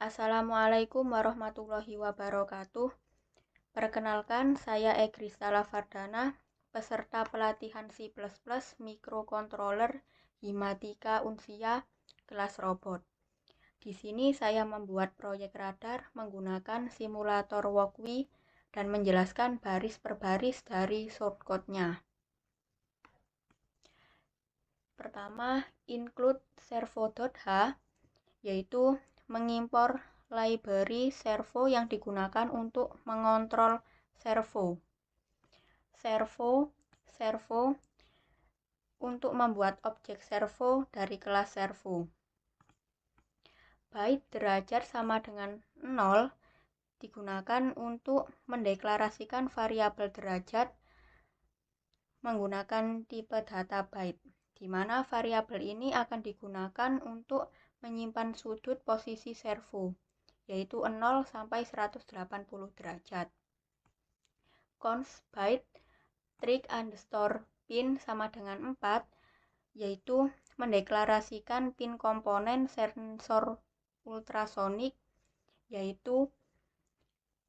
Assalamualaikum warahmatullahi wabarakatuh. Perkenalkan, saya Egrista Lavardana, peserta pelatihan C++ Microcontroller Himatika Unsia kelas robot. Di sini saya membuat proyek radar menggunakan simulator Walkwie dan menjelaskan baris per baris dari shortcode-nya. Pertama, include servo.h, yaitu mengimpor library servo yang digunakan untuk mengontrol servo. Servo untuk membuat objek servo dari kelas servo. Byte derajat sama dengan 0 digunakan untuk mendeklarasikan variabel derajat menggunakan tipe data byte, di mana variabel ini akan digunakan untuk menyimpan sudut posisi servo, yaitu 0 sampai 180 derajat. Const byte trick underscore pin sama dengan 4, yaitu mendeklarasikan pin komponen sensor ultrasonik, yaitu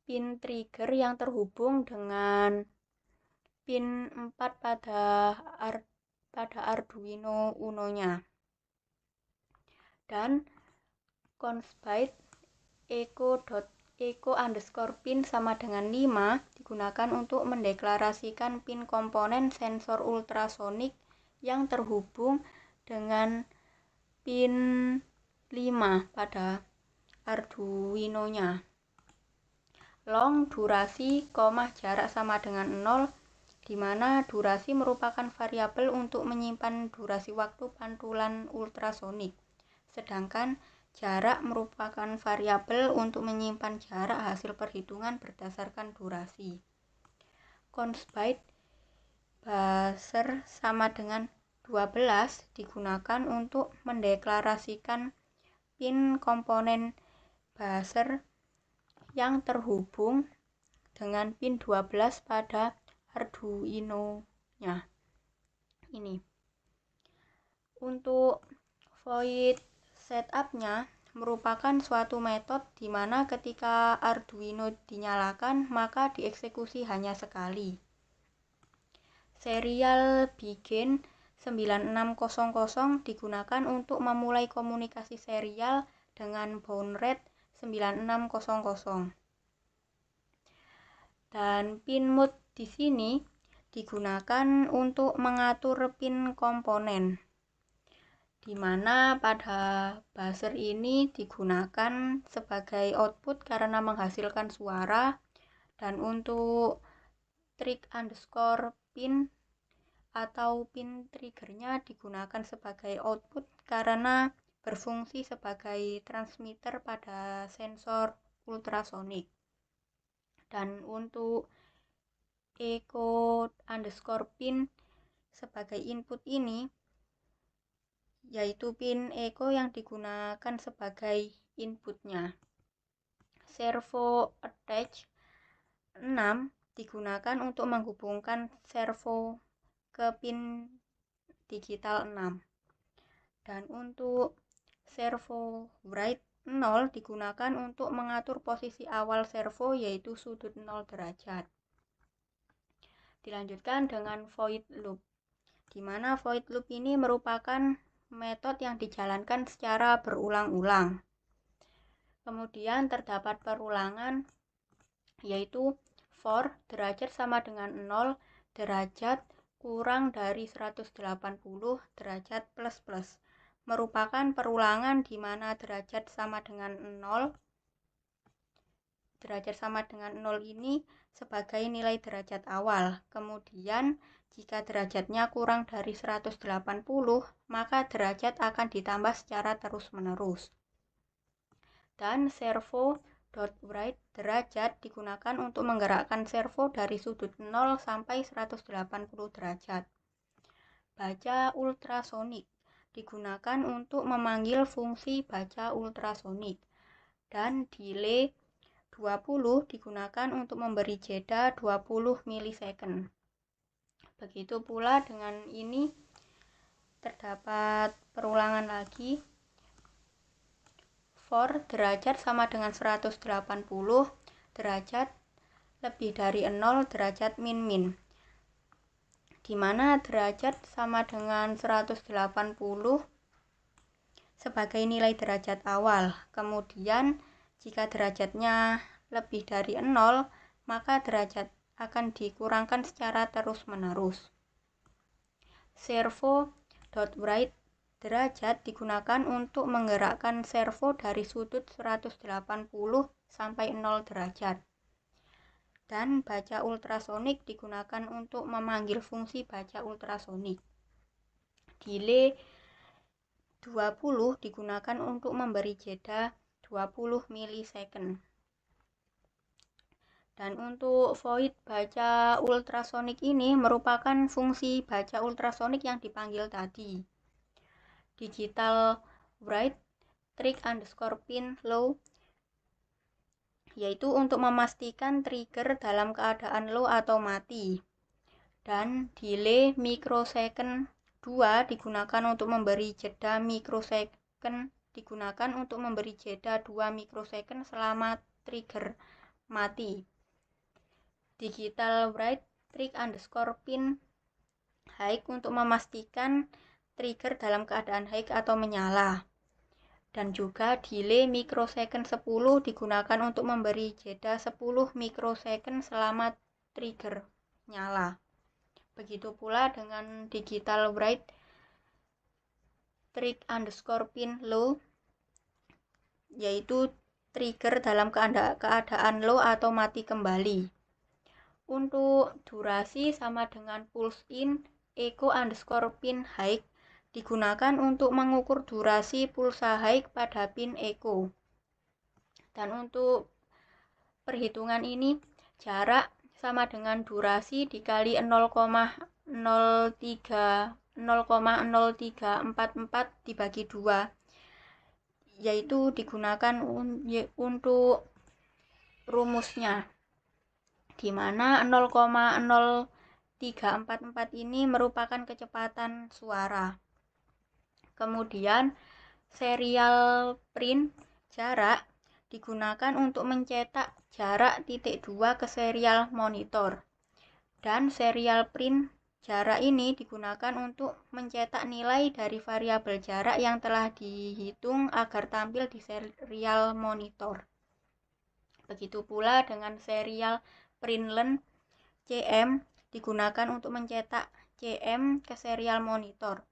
pin trigger yang terhubung dengan pin 4 pada Arduino Uno-nya. Dan const byte echo underscore pin sama dengan 5 digunakan untuk mendeklarasikan pin komponen sensor ultrasonik yang terhubung dengan pin 5 pada Arduino-nya. Long durasi, jarak sama dengan 0, di mana durasi merupakan variabel untuk menyimpan durasi waktu pantulan ultrasonik, sedangkan jarak merupakan variabel untuk menyimpan jarak hasil perhitungan berdasarkan durasi. Const byte buzzer sama dengan 12 digunakan untuk mendeklarasikan pin komponen buzzer yang terhubung dengan pin 12 pada Arduino-nya. Ini. Untuk void setup-nya merupakan suatu metode di mana ketika Arduino dinyalakan, maka dieksekusi hanya sekali. Serial begin 9600 digunakan untuk memulai komunikasi serial dengan baud rate 9600. Dan pin mode di sini digunakan untuk mengatur pin komponen, di mana pada buzzer ini digunakan sebagai output karena menghasilkan suara, dan untuk trick underscore pin atau pin triggernya digunakan sebagai output karena berfungsi sebagai transmitter pada sensor ultrasonik. Dan untuk echo underscore pin sebagai input ini, yaitu pin echo yang digunakan sebagai inputnya. Servo attach 6 digunakan untuk menghubungkan servo ke pin digital 6. Dan untuk servo write 0 digunakan untuk mengatur posisi awal servo, yaitu sudut 0 derajat. Dilanjutkan dengan void loop, di mana void loop ini merupakan metode yang dijalankan secara berulang-ulang. Kemudian terdapat perulangan, yaitu for derajat sama dengan 0 derajat kurang dari 180 derajat plus, merupakan perulangan di mana derajat sama dengan 0 ini sebagai nilai derajat awal. Kemudian jika derajatnya kurang dari 180, maka derajat akan ditambah secara terus-menerus. Dan servo.write derajat digunakan untuk menggerakkan servo dari sudut 0 sampai 180 derajat. Baca ultrasonik digunakan untuk memanggil fungsi baca ultrasonik. Dan delay 20 digunakan untuk memberi jeda 20 milisecond. Begitu pula dengan ini terdapat perulangan lagi, for derajat sama dengan 180 derajat lebih dari 0 derajat min, di mana derajat sama dengan 180 sebagai nilai derajat awal. Kemudian jika derajatnya lebih dari 0, maka derajat akan dikurangkan secara terus-menerus. Servo.write derajat digunakan untuk menggerakkan servo dari sudut 180 sampai 0 derajat. Dan baca ultrasonik digunakan untuk memanggil fungsi baca ultrasonik. Delay 20 digunakan untuk memberi jeda 20 milisecond. Dan untuk void baca ultrasonik ini merupakan fungsi baca ultrasonik yang dipanggil tadi. Digital write trick_pin low, yaitu untuk memastikan trigger dalam keadaan low atau mati. Dan delay microsecond 2 digunakan untuk memberi jeda mikrosecond, selama trigger mati. Digital write trick_pin high untuk memastikan trigger dalam keadaan high atau menyala. Dan juga delay mikrosecond 10 digunakan untuk memberi jeda 10 mikrosecond selama trigger nyala. Begitu pula dengan digital write trick_pin low, yaitu trigger dalam keadaan low atau mati kembali. Untuk durasi sama dengan pulse in echo_pin high digunakan untuk mengukur durasi pulsa high pada pin echo. Dan untuk perhitungan ini, jarak sama dengan durasi dikali 0,0344 dibagi 2, yaitu digunakan untuk rumusnya, di mana 0,0344 ini merupakan kecepatan suara. Kemudian serial print jarak digunakan untuk mencetak jarak titik 2 ke serial monitor. Dan serial print jarak ini digunakan untuk mencetak nilai dari variabel jarak yang telah dihitung agar tampil di serial monitor. Begitu pula dengan serial print len CM digunakan untuk mencetak CM ke serial monitor,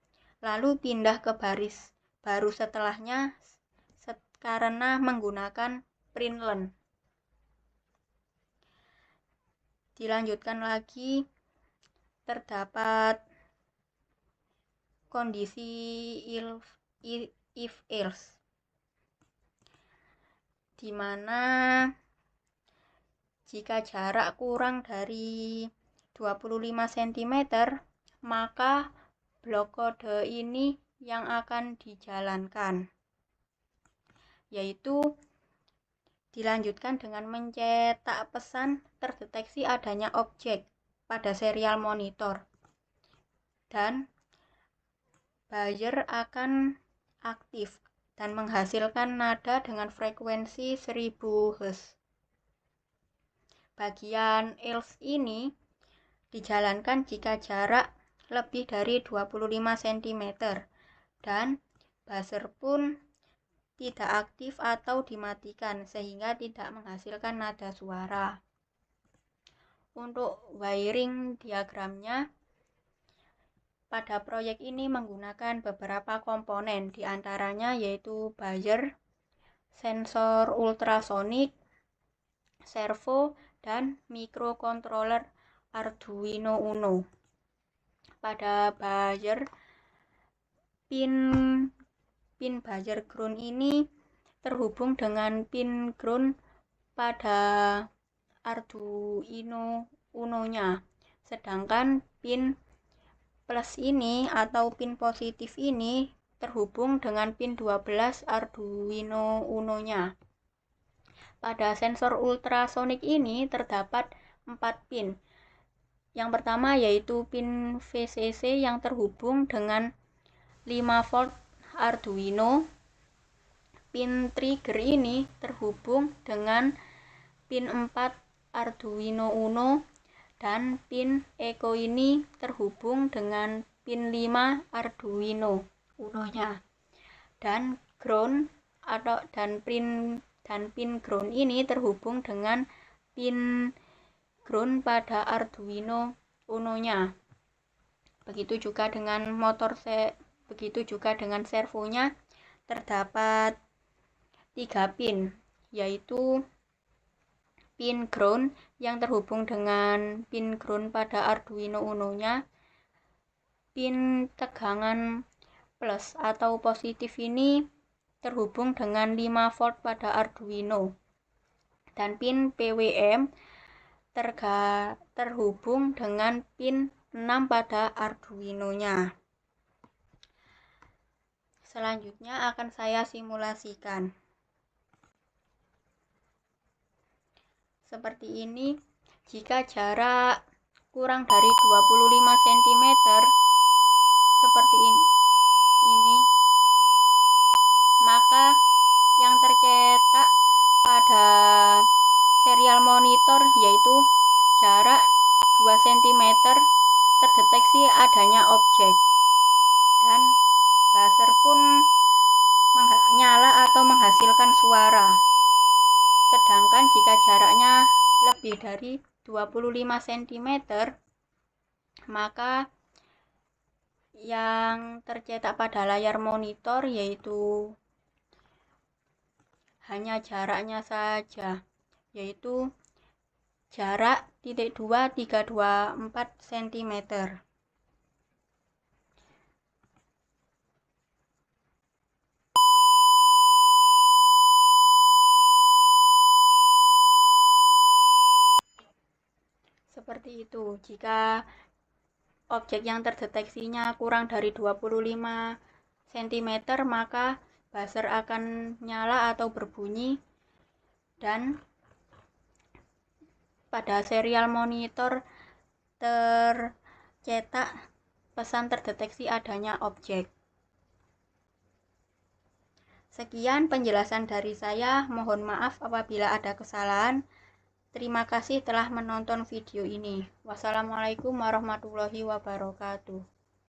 lalu pindah ke baris baru setelahnya karena menggunakan print len. Dilanjutkan lagi, terdapat kondisi if else, di mana jika jarak kurang dari 25 cm, maka blok kode ini yang akan dijalankan, yaitu dilanjutkan dengan mencetak pesan terdeteksi adanya objek pada serial monitor, dan buzzer akan aktif dan menghasilkan nada dengan frekuensi 1000 Hz. Bagian else ini dijalankan jika jarak lebih dari 25 cm dan buzzer pun tidak aktif atau dimatikan sehingga tidak menghasilkan nada suara. Untuk wiring diagramnya, pada proyek ini menggunakan beberapa komponen, diantaranya yaitu buzzer, sensor ultrasonik, servo, dan microcontroller Arduino Uno. Pada buzzer, pin buzzer ground ini terhubung dengan pin ground pada Arduino Uno-nya, sedangkan pin plus ini atau pin positif ini terhubung dengan pin 12 Arduino Uno-nya. Pada sensor ultrasonik ini terdapat 4 pin. Yang pertama yaitu pin VCC yang terhubung dengan 5 volt Arduino. pin trigger ini terhubung dengan pin 4 Arduino Uno dan pin echo ini terhubung dengan pin 5 Arduino Uno-nya. Dan ground pin ground ini terhubung dengan pin ground pada Arduino Uno-nya. Begitu juga dengan servonya terdapat 3 pin, yaitu pin ground yang terhubung dengan pin ground pada Arduino Uno-nya. Pin tegangan plus atau positif ini terhubung dengan 5 volt pada Arduino. Dan pin PWM terhubung dengan pin 6 pada Arduino-nya. Selanjutnya akan saya simulasikan. Seperti ini, jika jarak kurang dari 25 cm, seperti ini, maka yang tercetak pada serial monitor yaitu jarak 2 cm terdeteksi adanya objek, dan buzzer pun menyala atau menghasilkan suara. Sedangkan jika jaraknya lebih dari 25 cm, maka yang tercetak pada layar monitor yaitu hanya jaraknya saja, yaitu jarak 0,2324 cm. Seperti itu. Jika objek yang terdeteksinya kurang dari 25 cm, maka buzzer akan nyala atau berbunyi, dan pada serial monitor tercetak pesan terdeteksi adanya objek. Sekian penjelasan dari saya. Mohon maaf apabila ada kesalahan. Terima kasih telah menonton video ini. Wassalamualaikum warahmatullahi wabarakatuh.